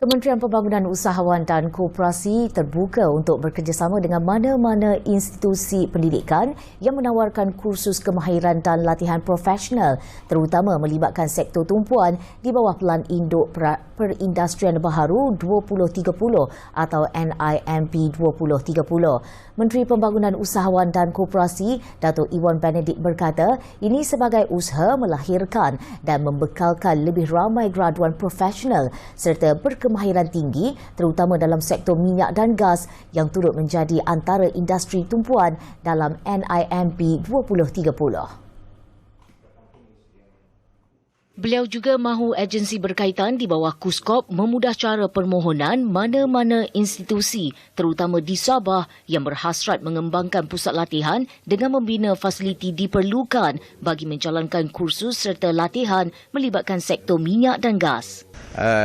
Kementerian Pembangunan Usahawan dan Koperasi terbuka untuk bekerjasama dengan mana-mana institusi pendidikan yang menawarkan kursus kemahiran dan latihan profesional, terutama melibatkan sektor tumpuan di bawah Pelan Induk Perindustrian Baharu 2030 atau NIMP 2030. Menteri Pembangunan Usahawan dan Koperasi, Datuk Iwan Benedict berkata, ini sebagai usaha melahirkan dan membekalkan lebih ramai graduan profesional serta berkemahiran tinggi terutama dalam sektor minyak dan gas yang turut menjadi antara industri tumpuan dalam NIMP 2030. Beliau juga mahu agensi berkaitan di bawah KUSKOP memudah cara permohonan mana-mana institusi terutama di Sabah yang berhasrat mengembangkan pusat latihan dengan membina fasiliti diperlukan bagi menjalankan kursus serta latihan melibatkan sektor minyak dan gas.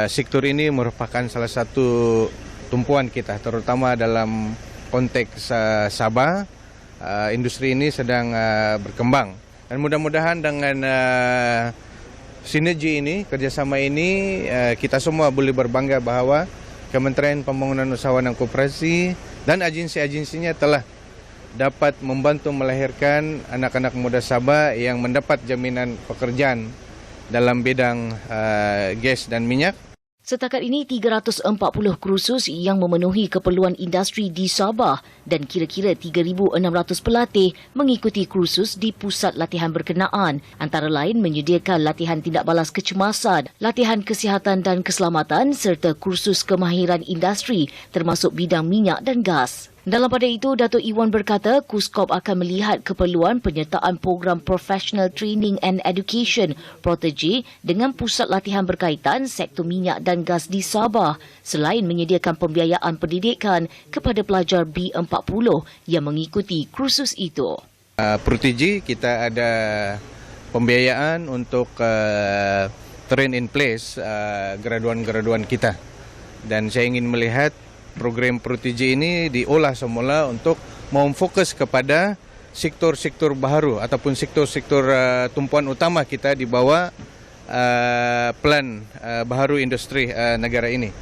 Sektor ini merupakan salah satu tumpuan kita terutama dalam konteks Sabah. Industri ini sedang berkembang dan mudah-mudahan dengan sinergi ini, kerjasama ini, kita semua boleh berbangga bahawa Kementerian Pembangunan Usahawan dan Koperasi dan agensi-agensinya telah dapat membantu melahirkan anak-anak muda Sabah yang mendapat jaminan pekerjaan dalam bidang gas dan minyak. Setakat ini 340 kursus yang memenuhi keperluan industri di Sabah dan kira-kira 3,600 pelatih mengikuti kursus di pusat latihan berkenaan, antara lain menyediakan latihan tindak balas kecemasan, latihan kesihatan dan keselamatan serta kursus kemahiran industri termasuk bidang minyak dan gas. Dalam pada itu, Datuk Iwan berkata KUSKOP akan melihat keperluan penyertaan program Professional Training and Education (PROTEGE) dengan pusat latihan berkaitan sektor minyak dan gas di Sabah selain menyediakan pembiayaan pendidikan kepada pelajar B40 yang mengikuti kursus itu. PROTEGE kita ada pembiayaan untuk train in place graduan-graduan kita dan saya ingin melihat program PROTEGE ini diolah semula untuk memfokus kepada sektor-sektor baharu ataupun sektor-sektor tumpuan utama kita di bawah Pelan Baharu Industri negara ini.